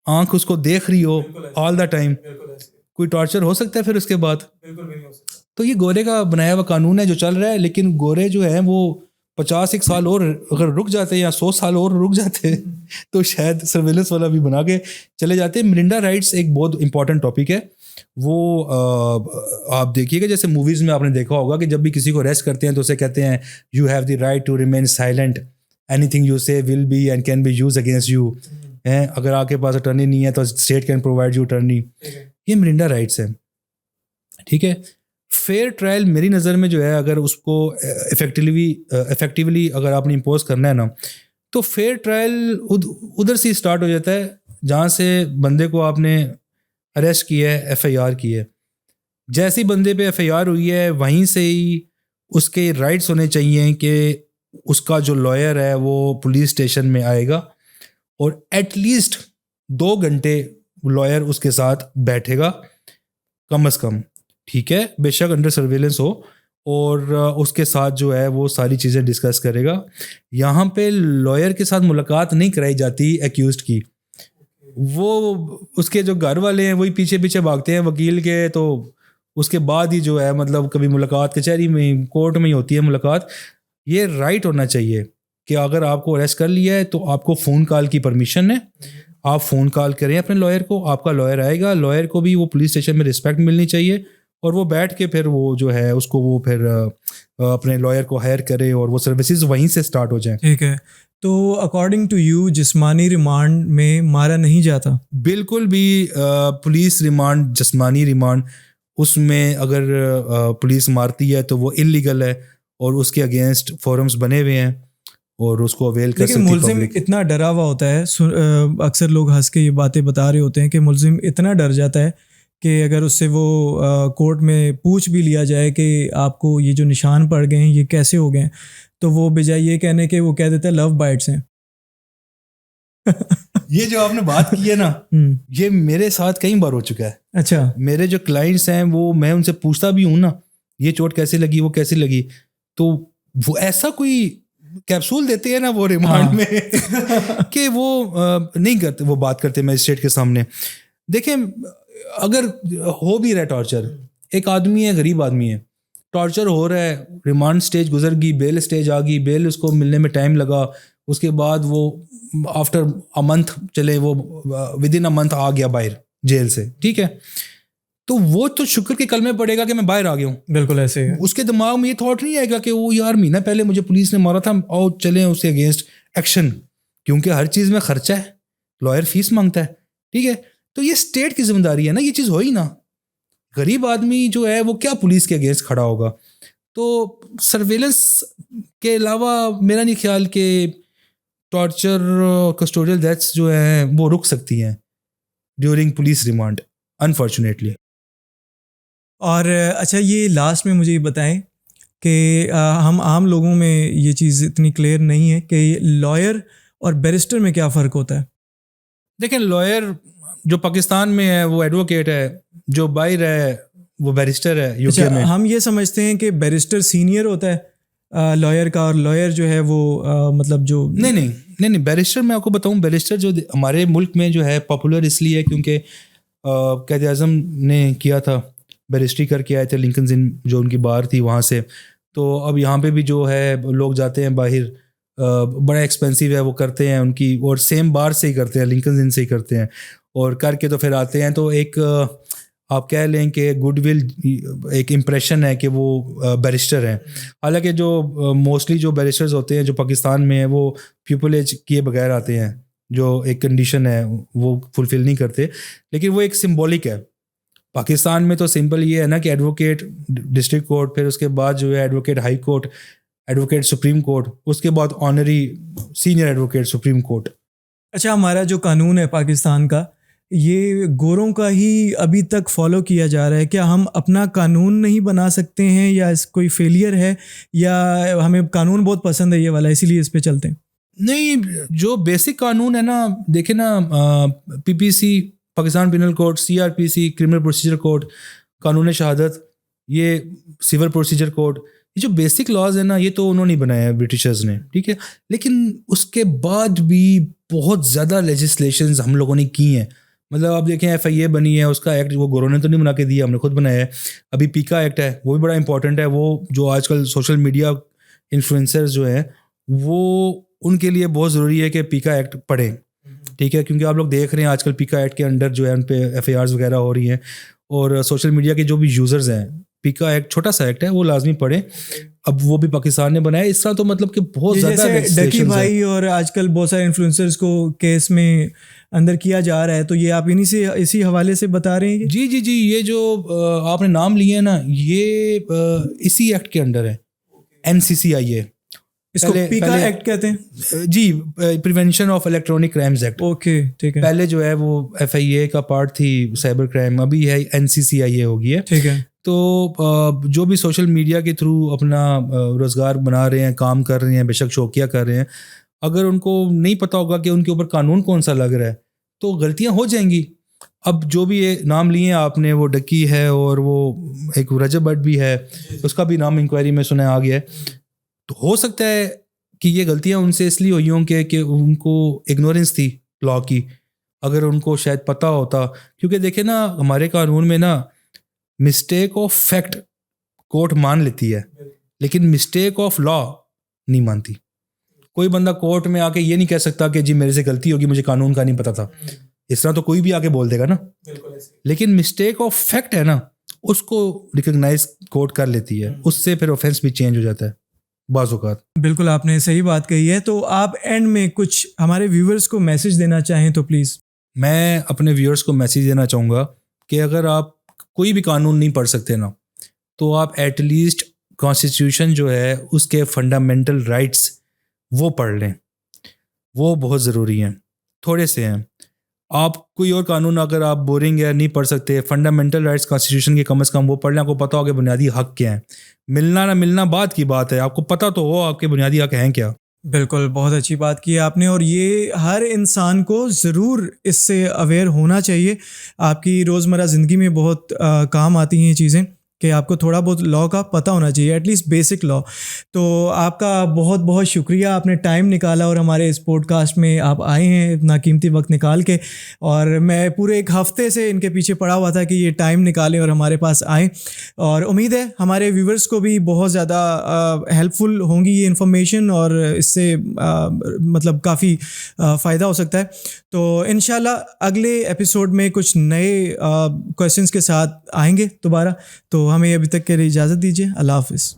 آنکھ اس کو دیکھ رہی ہو آل دا ٹائم. کوئی ٹارچر ہو سکتا ہے پھر اس کے بعد؟ تو یہ گورے کا بنایا ہوا قانون ہے جو چل رہا ہے. لیکن گورے جو ہیں وہ 50 سال اور اگر رک جاتے یا 100 سال اور رک جاتے تو شاید سرویلنس والا بھی بنا کے چلے جاتے. مرنڈا رائٹس ایک بہت امپورٹنٹ ٹاپک ہے. وہ آپ دیکھیے گا جیسے موویز میں آپ نے دیکھا ہوگا کہ جب بھی کسی کو اریسٹ کرتے ہیں تو اسے کہتے ہیں you have the right to remain silent, any thing you سے will be and can be use against you. اگر آپ کے پاس اٹرنی نہیں ہے تو state can provide you attorney. یہ مرنڈا رائٹس ہے. ٹھیک ہے, فیئر ٹرائل میری نظر میں جو ہے اگر اس کو افیکٹیولی اگر آپ نے امپوز کرنا ہے نا تو فیئر ٹرائل ادھر سے اسٹارٹ ہو جاتا ہے جہاں سے بندے کو آپ نے اریسٹ کیا ہے, FIR کی ہے. جیسی بندے پہ FIR ہوئی ہے وہیں سے ہی اس کے رائٹس ہونے چاہیے کہ اس کا جو لائر ہے وہ پولیس اسٹیشن میں آئے گا اور ایٹ لیسٹ 2 گھنٹے لائر اس کے ساتھ بیٹھے گا کم از کم. ٹھیک ہے, بے شک انڈر سرویلنس ہو, اور اس کے ساتھ جو ہے وہ ساری چیزیں ڈسکس کرے گا. یہاں پہ لائر کے ساتھ ملاقات نہیں کرائی جاتی ایکیوزڈ کی. وہ اس کے جو گھر والے ہیں وہی پیچھے پیچھے بھاگتے ہیں وکیل کے, تو اس کے بعد ہی جو ہے مطلب کبھی ملاقات کچہری میں کورٹ میں ہی ہوتی ہے ملاقات. یہ رائٹ ہونا چاہیے کہ اگر آپ کو اریسٹ کر لیا ہے تو آپ کو فون کال کی پرمیشن ہے, آپ فون کال کریں اپنے لائر کو, آپ کا لائر آئے گا. لائر کو بھی وہ پولیس اسٹیشن میں رسپیکٹ ملنی چاہیے اور وہ بیٹھ کے پھر وہ جو ہے اس کو وہ پھر اپنے لائر کو ہائر کرے اور وہ سروسز وہیں سے سٹارٹ ہو جائیں. ٹھیک ہے, تو اکارڈنگ ٹو یو جسمانی ریمانڈ میں مارا نہیں جاتا؟ بالکل بھی. پولیس ریمانڈ, جسمانی ریمانڈ, اس میں اگر پولیس مارتی ہے تو وہ انلیگل ہے اور اس کے اگینسٹ فورمز بنے ہوئے ہیں اور اس کو اویل کر سکتی ہے. لیکن ملزم اتنا ڈرا ہوا ہوتا ہے, اکثر لوگ ہنس کے یہ باتیں بتا رہے ہوتے ہیں کہ ملزم اتنا ڈر جاتا ہے کہ اگر اس سے وہ کورٹ میں پوچھ بھی لیا جائے کہ آپ کو یہ جو نشان پڑ گئے ہیں یہ کیسے ہو گئے ہیں, تو وہ بجائے یہ کہنے کہ وہ کہہ دیتا ہے لو بائٹس ہیں. یہ جو آپ نے بات کی ہے نا یہ میرے ساتھ کئی بار ہو چکا ہے. اچھا, میرے جو کلائنٹس ہیں وہ میں ان سے پوچھتا بھی ہوں نا یہ چوٹ کیسی لگی وہ کیسی لگی, تو وہ ایسا کوئی کیپسول دیتے ہیں نا وہ ریمانڈ میں کہ وہ نہیں کرتے, وہ بات کرتے میجسٹریٹ کے سامنے. دیکھیں اگر ہو بھی رہا ہے ٹارچر, ایک آدمی ہے غریب آدمی ہے, ٹارچر ہو رہا ہے, ریمانڈ سٹیج گزر گئی, بیل سٹیج آ گئی, بیل اس کو ملنے میں ٹائم لگا, اس کے بعد وہ آفٹر اے منتھ چلے وہ ود ان اے منتھ آ گیا باہر جیل سے. ٹھیک ہے, تو وہ تو شکر کے کلمے پڑے گا کہ میں باہر آ گیا ہوں. بالکل ایسے ہے. اس کے دماغ میں یہ تھاٹ نہیں آئے گا کہ وہ یار مہینہ پہلے مجھے پولیس نے مارا تھا, آؤ چلیں اس کے اگینسٹ ایکشن, کیونکہ ہر چیز میں خرچہ ہے, لائر فیس مانگتا ہے, ٹھیک ہے. تو یہ اسٹیٹ کی ذمہ داری ہے نا, یہ چیز ہو ہی نا. غریب آدمی جو ہے وہ کیا پولیس کے اگینسٹ کھڑا ہوگا. تو سرویلنس کے علاوہ میرا نہیں خیال کہ ٹارچر کسٹوڈیل ڈیتھس جو ہیں وہ رک سکتی ہیں ڈیورنگ پولیس ریمانڈ, انفارچونیٹلی. اور اچھا یہ لاسٹ میں مجھے یہ بتائیں کہ ہم عام لوگوں میں یہ چیز اتنی کلیئر نہیں ہے کہ لائر اور بیرسٹر میں کیا فرق ہوتا ہے. دیکھیں, لائر جو پاکستان میں ہے وہ ایڈوکیٹ ہے, جو باہر ہے وہ بیرسٹر ہے یو کے میں. ہم یہ سمجھتے ہیں کہ بیرسٹر سینئر ہوتا ہے لائر کا, اور لائر جو ہے وہ مطلب جو نہیں بیرسٹر میں آپ کو بتاؤں, بیرسٹر جو ہمارے ملک میں جو ہے پاپولر اس لیے ہے کیونکہ قائد اعظم نے کیا تھا, بیرسٹری کر کے آئے تھے لنکنز ان جو ان کی بار تھی وہاں سے. تو اب یہاں پہ بھی جو ہے لوگ جاتے ہیں باہر, بڑا ایکسپینسو ہے وہ کرتے ہیں ان کی, اور سیم بار سے ہی کرتے ہیں, لنکنز ان سے ہی کرتے ہیں, اور کر کے تو پھر آتے ہیں. تو ایک آپ کہہ لیں کہ گڈ ول, ایک امپریشن ہے کہ وہ بیرسٹر ہیں. حالانکہ جو موسٹلی جو بیرسٹرز ہوتے ہیں جو پاکستان میں ہیں وہ پیپل ایج کیے بغیر آتے ہیں, جو ایک کنڈیشن ہے وہ فلفل نہیں کرتے, لیکن وہ ایک سمبولک ہے. پاکستان میں تو سمپل یہ ہے نا کہ ایڈوکیٹ ڈسٹرکٹ کورٹ, پھر اس کے بعد جو ہے advocate high court, advocate supreme court, اس کے بعد honorary senior advocate supreme court. اچھا, ہمارا جو قانون ہے پاکستان کا یہ گوروں کا ہی ابھی تک فالو کیا جا رہا ہے. کیا ہم اپنا قانون نہیں بنا سکتے ہیں, یا اس کوئی فیلئر ہے, یا ہمیں قانون بہت پسند ہے یہ والا اسی لیے اس پہ چلتے ہیں؟ نہیں, جو بیسک قانون ہے نا, دیکھیں نا, P P C Pakistan penal code, C R P C criminal procedure code, قانون شہادت, یہ سول پروسیجر کوڈ, یہ جو بیسک لاز ہیں نا یہ تو انہوں نے بنایا ہے برٹشرز نے, ٹھیک ہے. لیکن اس کے بعد بھی بہت زیادہ لیجسلیشنز ہم لوگوں نے کی ہیں. مطلب آپ دیکھیں ایف آئی اے بنی ہے, اس کا ایکٹ وہ گورو نے تو نہیں بنا کے دیا, ہم نے خود بنایا ہے. ابھی پیکا ایکٹ ہے, وہ بھی بڑا امپورٹنٹ ہے. وہ جو آج کل سوشل میڈیا انفلوئنسرز جو ہیں وہ ان کے لیے بہت ضروری ہے کہ پیکا ایکٹ پڑھیں, ٹھیک ہے. کیونکہ آپ لوگ دیکھ رہے ہیں آج کل پیکا ایکٹ کے انڈر جو ہے ان پہ ایف آئی آرز وغیرہ ہو رہی ہیں, اور سوشل میڈیا کے جو بھی یوزرز ہیں, پیکا ایکٹ چھوٹا سا ایکٹ ہے, وہ لازمی پڑھیں. اب وہ بھی پاکستان نے بنایا اس طرح, تو مطلب کہ بہت زیادہ ڈکی بھائی اور آج کل بہت سارے انفلوئنسرز کو کیس میں اندر کیا جا رہا ہے, تو یہ آپ انہی سے اسی حوالے سے بتا رہے ہیں؟ جی, یہ جو آپ نے نام لیے ہیں نا, یہ اسی ایکٹ کے انڈر ہے, این سی سی آئی اے, اس کو پیکا ایکٹ کہتے ہیں. جی, prevention of electronic crimes act. Okay, ٹھیک ہے. پہلے جو ہے وہ ایف آئی اے کا پارٹ تھی سائبر کرائم, ابھی ہے این سی سی آئی اے ہو گئی ہے, ٹھیک ہے. تو جو بھی سوشل میڈیا کے تھرو اپنا روزگار بنا رہے ہیں, کام کر رہے ہیں, بے شک شوقیہ کر رہے ہیں, اگر ان کو نہیں پتہ ہوگا کہ ان کے اوپر قانون کون سا لگ رہا ہے تو غلطیاں ہو جائیں گی. اب جو بھی یہ نام لیے ہیں آپ نے, وہ ڈکی ہے اور وہ ایک رجب بٹ بھی ہے, اس کا بھی نام انکوائری میں سنا آ گیا ہے. تو ہو سکتا ہے کہ یہ غلطیاں ان سے اس لیے ہوئی ہوں کہ ان کو اگنورنس تھی لا کی, اگر ان کو شاید پتہ ہوتا. کیونکہ دیکھیں نا, ہمارے قانون میں نا مسٹیک آف فیکٹ کورٹ مان لیتی ہے, لیکن مسٹیک آف لا نہیں مانتی. کوئی بندہ کورٹ میں آ کے یہ نہیں کہہ سکتا کہ جی میرے سے غلطی ہوگی, مجھے قانون کا نہیں پتہ تھا. اس طرح تو کوئی بھی آ کے بول دے گا نا. لیکن مسٹیک آف فیکٹ ہے نا, اس کو ریکگنائز کورٹ کر لیتی ہے, اس سے پھر آفینس بھی چینج ہو جاتا ہے بعض اوقات. بالکل, آپ نے صحیح بات کہی ہے. تو آپ اینڈ میں کچھ ہمارے ویورز کو میسج دینا چاہیں تو پلیز. میں اپنے ویورز کو میسج دینا چاہوں گا کہ اگر آپ کوئی بھی قانون نہیں پڑھ سکتے نا, تو آپ ایٹ لیسٹ کانسٹیٹیوشن جو ہے اس کے فنڈامنٹل رائٹس وہ پڑھ لیں, وہ بہت ضروری ہیں. تھوڑے سے ہیں, آپ کوئی اور قانون اگر آپ بورنگ ہے نہیں پڑھ سکتے, فنڈامنٹل رائٹس کانسٹیٹیوشن کے کم از کم وہ پڑھ لیں. آپ کو پتہ ہو کہ بنیادی حق کیا ہیں, ملنا نہ ملنا بعد کی بات ہے, آپ کو پتہ تو ہو آپ کے بنیادی حق ہیں کیا. بالکل, بہت اچھی بات کی آپ نے, اور یہ ہر انسان کو ضرور اس سے اویئر ہونا چاہیے. آپ کی روزمرہ زندگی میں بہت کام آتی ہیں یہ چیزیں. کہ آپ کو تھوڑا بہت لاء کا پتہ ہونا چاہیے, ایٹ لیسٹ بیسک لاء. تو آپ کا بہت بہت شکریہ, آپ نے ٹائم نکالا اور ہمارے اس پوڈ کاسٹ میں آپ آئے ہیں اتنا قیمتی وقت نکال کے. اور میں پورے ایک ہفتے سے ان کے پیچھے پڑا ہوا تھا کہ یہ ٹائم نکالیں اور ہمارے پاس آئیں, اور امید ہے ہمارے ویورز کو بھی بہت زیادہ ہیلپ فل ہوں گی یہ انفارمیشن, اور اس سے مطلب کافی فائدہ ہو سکتا ہے. تو انشاءاللہ اگلے ایپیسوڈ میں کچھ نئے کویسچنس کے ساتھ آئیں گے دوبارہ. تو ہمیں ابھی تک کے لیے اجازت دیجیے. اللہ حافظ.